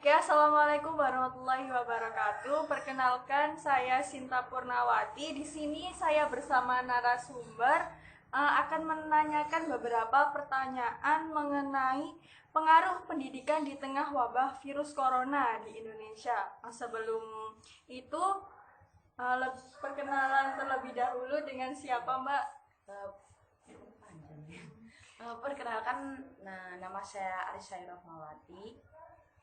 Oke, assalamualaikum warahmatullahi wabarakatuh. Perkenalkan, saya Sinta Purnawati. Di sini saya bersama narasumber akan menanyakan beberapa pertanyaan mengenai pengaruh pendidikan di tengah wabah virus corona di Indonesia. Sebelum itu, perkenalan terlebih dahulu dengan siapa, Mbak? Perkenalkan, nama saya Arisa Rahmawati.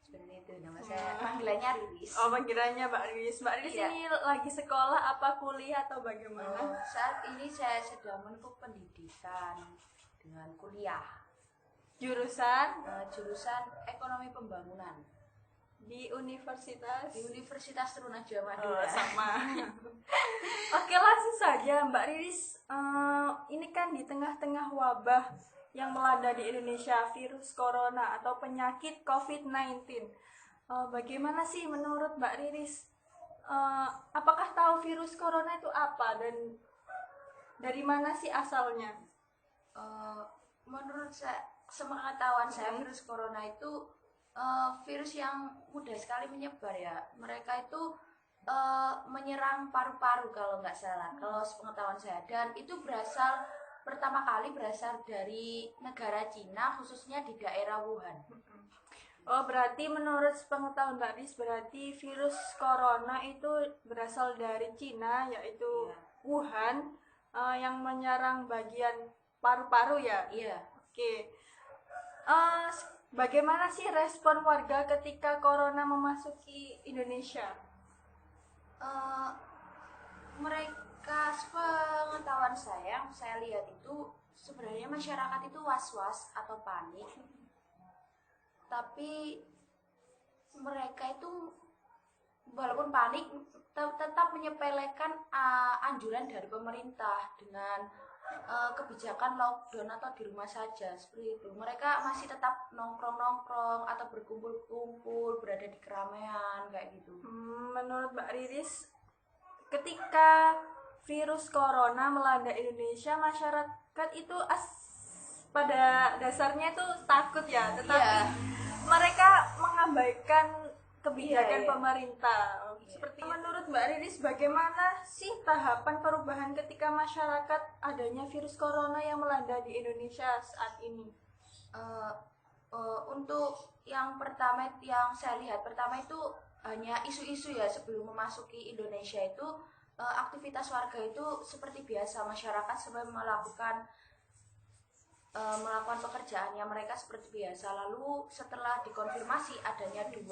Seperti itu, nama saya panggilannya Riris. Oh, panggilannya Mbak Riris. Mbak Riris Iya. ini lagi sekolah apa kuliah atau bagaimana? Saat ini saya sedang menempuh pendidikan dengan kuliah Jurusan jurusan Ekonomi Pembangunan di Universitas. di Universitas Trunojoyo Oh, Madura. sama. Oke, langsung saja Mbak Riris. Ini kan di tengah-tengah wabah yang melanda di Indonesia, virus corona atau penyakit COVID-19. Bagaimana sih menurut Mbak Riris? Apakah tahu virus corona itu apa dan dari mana sih asalnya? Eh, Menurut saya, sepengetahuan saya, virus corona itu virus yang mudah sekali menyebar ya. Mereka itu menyerang paru-paru kalau nggak salah, kalau sepengetahuan saya. Dan itu pertama kali berasal dari negara Cina, khususnya di daerah Wuhan. Oh, berarti menurut pengetahuan Mbak Riz, berarti virus corona itu berasal dari Cina, yaitu Iya. Wuhan, yang menyerang bagian paru-paru ya? Iya. Oke. Bagaimana sih respon warga ketika corona memasuki Indonesia? Eh, Mereka, sepengetahuan saya, yang saya lihat itu sebenarnya masyarakat itu was-was atau panik, tapi mereka itu walaupun panik tetap menyepelekan anjuran dari pemerintah dengan kebijakan lockdown atau di rumah saja seperti itu. Mereka masih tetap nongkrong-nongkrong atau berkumpul-kumpul, berada di keramaian kayak gitu. Menurut Mbak Riris, ketika virus corona melanda Indonesia, masyarakat itu pada dasarnya itu takut ya, tetapi Iya. mereka mengabaikan kebijakan Iya, iya. pemerintah. Seperti menurut Mbak Riris, bagaimana sih tahapan perubahan ketika masyarakat adanya virus corona yang melanda di Indonesia saat ini? Eh, untuk yang pertama yang saya lihat pertama itu hanya isu-isu ya. Sebelum memasuki Indonesia itu aktivitas warga itu seperti biasa, masyarakat sampai melakukan pekerjaannya mereka seperti biasa. Lalu setelah dikonfirmasi adanya 2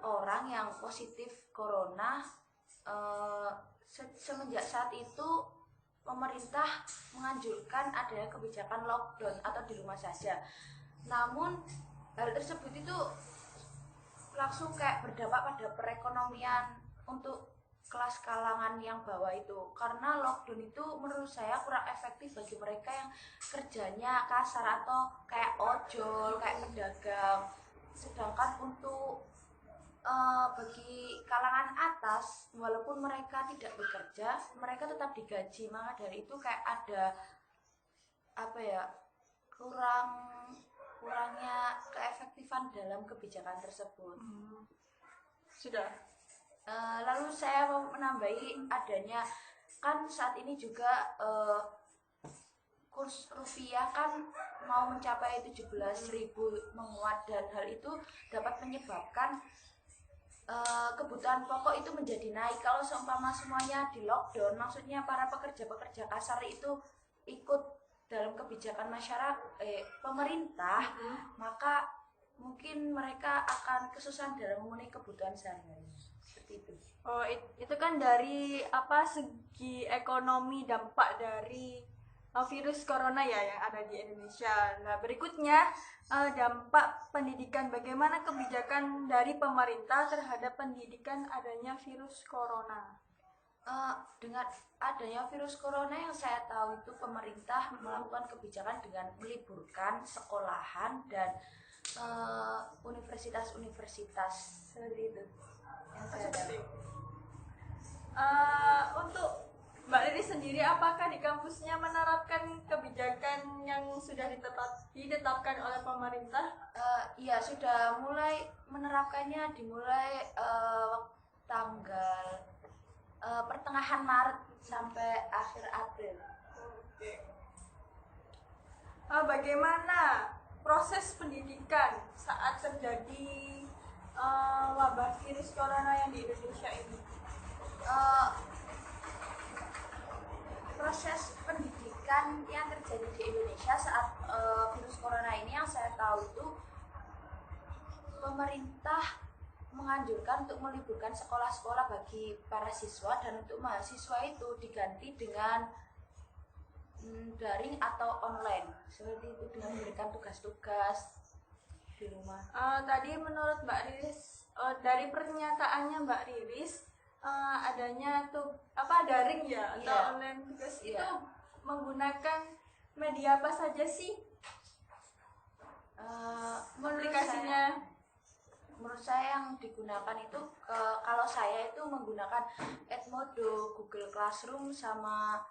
orang yang positif corona, semenjak saat itu pemerintah menganjurkan adanya kebijakan lockdown atau di rumah saja. Namun hal tersebut itu langsung kayak berdampak pada perekonomian untuk kelas kalangan yang bawah itu, karena lockdown itu menurut saya kurang efektif bagi mereka yang kerjanya kasar atau kayak ojol, kayak pedagang. Sedangkan untuk bagi kalangan atas, walaupun mereka tidak bekerja, mereka tetap digaji. Maka dari itu kayak ada apa ya, kurangnya keefektifan dalam kebijakan tersebut. Sudah. Lalu saya mau menambahi adanya, kan saat ini juga kurs rupiah kan mau mencapai 17.000 menguat, dan hal itu dapat menyebabkan kebutuhan pokok itu menjadi naik. Kalau seumpama semuanya di lockdown, maksudnya para pekerja-pekerja kasar itu ikut dalam kebijakan pemerintah, maka mungkin mereka akan kesusahan dalam memenuhi kebutuhan sehari-hari. Seperti itu. Oh, itu kan dari segi ekonomi, dampak dari virus corona ya yang ada di Indonesia. Nah, berikutnya dampak pendidikan. Bagaimana kebijakan dari pemerintah terhadap pendidikan adanya virus corona? Dengan adanya virus corona yang saya tahu itu pemerintah melakukan kebijakan dengan meliburkan sekolahan dan universitas-universitas seperti itu yang saya tahu. Untuk Mbak Riri sendiri apakah di kampusnya menerapkan kebijakan yang sudah ditetapkan oleh pemerintah? Iya, sudah mulai menerapkannya dimulai tanggal pertengahan Maret sampai akhir April. Oke. Bagaimana proses pendidikan saat terjadi wabah virus corona yang di Indonesia ini? Eh, Proses pendidikan yang terjadi di Indonesia saat virus corona ini yang saya tahu itu pemerintah menganjurkan untuk meliburkan sekolah-sekolah bagi para siswa, dan untuk mahasiswa itu diganti dengan daring atau online seperti itu, dengan memberikan tugas-tugas di rumah. Tadi menurut Mbak Riris, dari pernyataannya Mbak Riris, adanya tuh daring ya atau Iya. online tugas Iya. itu menggunakan media apa saja sih aplikasinya? Menurut saya yang digunakan itu kalau saya itu menggunakan Edmodo, Google Classroom sama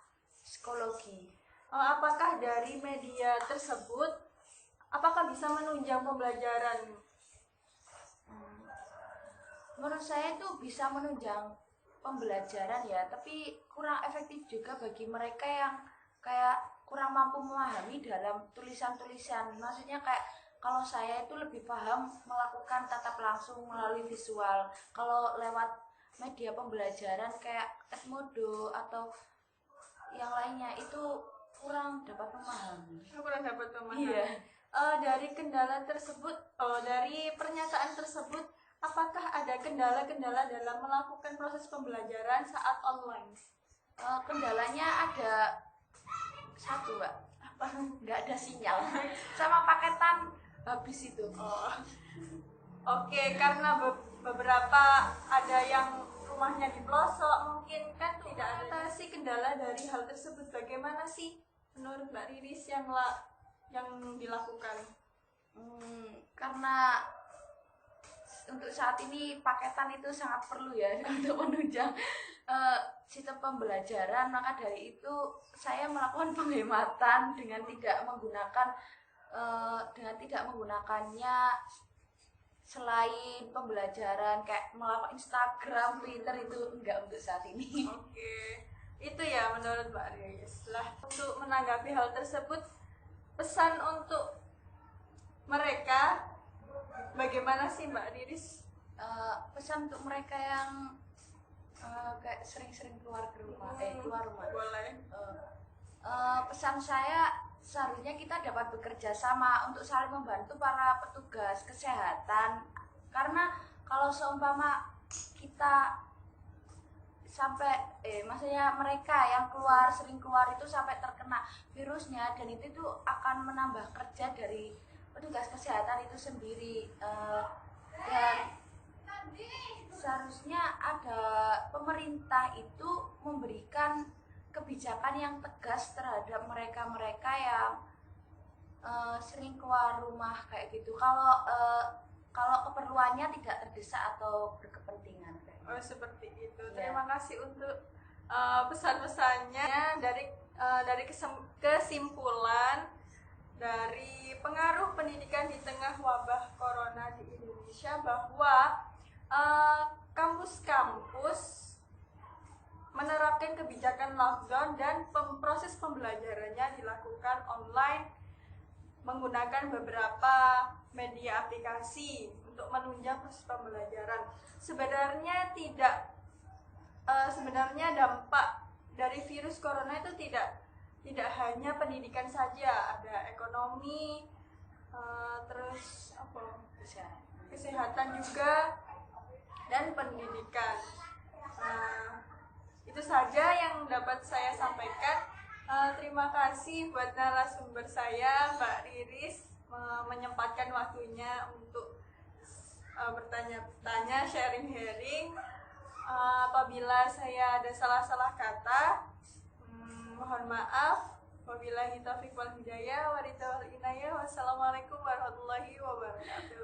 psikologi. Apakah dari media tersebut apakah bisa menunjang pembelajaran? Menurut saya itu bisa menunjang pembelajaran ya, tapi kurang efektif juga bagi mereka yang kayak kurang mampu memahami dalam tulisan-tulisan. Maksudnya kayak kalau saya itu lebih paham melakukan tatap langsung melalui visual. Kalau lewat media pembelajaran kayak Edmodo atau yang lainnya itu kurang dapat memahami. Kurang dapat memahami. Iya. Dari kendala tersebut, dari pernyataan tersebut, apakah ada kendala-kendala dalam melakukan proses pembelajaran saat online? Kendalanya ada satu, Mbak. Apa? Nggak ada sinyal sama paketan habis itu. Oke, karena beberapa ada yang rumahnya di pelosok, mungkin kan tidak ada sih kendala dari hal tersebut. Bagaimana sih menurut Mbak Riris yang dilakukan? Karena untuk saat ini paketan itu sangat perlu ya untuk menunjang sistem pembelajaran, maka dari itu saya melakukan penghematan dengan tidak menggunakannya selain pembelajaran kayak melakukan Instagram, Twitter itu enggak untuk saat ini. Oke, itu ya menurut Mbak Riris. Untuk menanggapi hal tersebut, pesan untuk mereka bagaimana sih Mbak Riris? Pesan untuk mereka yang kayak sering-sering keluar rumah. Boleh. Pesan saya seharusnya kita dapat bekerja sama untuk saling membantu para petugas kesehatan, karena kalau seumpama kita sampai maksudnya mereka yang sering keluar itu sampai terkena virusnya, dan itu tuh akan menambah kerja dari petugas kesehatan itu sendiri. Dan seharusnya ada pemerintah itu memberikan kebijakan yang tegas terhadap mereka-mereka yang sering keluar rumah kayak gitu. Kalau keperluannya tidak terdesak atau berkepentingan. Oh, seperti itu. Ya. Terima kasih untuk pesan-pesannya. Dari kesimpulan dari pengaruh pendidikan di tengah wabah corona di Indonesia, bahwa kampus-kampus menerapkan kebijakan lockdown dan proses pembelajarannya dilakukan online menggunakan beberapa media aplikasi untuk menunjang proses pembelajaran. Sebenarnya dampak dari virus corona itu tidak hanya pendidikan saja, ada ekonomi, terus kesehatan juga, dan pendidikan. Itu saja yang dapat saya sampaikan. Terima kasih buat narasumber saya, Mbak Riris, menyempatkan waktunya untuk bertanya-tanya, sharing-sharing. Apabila saya ada salah-salah kata, mohon maaf. Wabillahi taufiq wal hidayah, wassalamualaikum warahmatullahi wabarakatuh.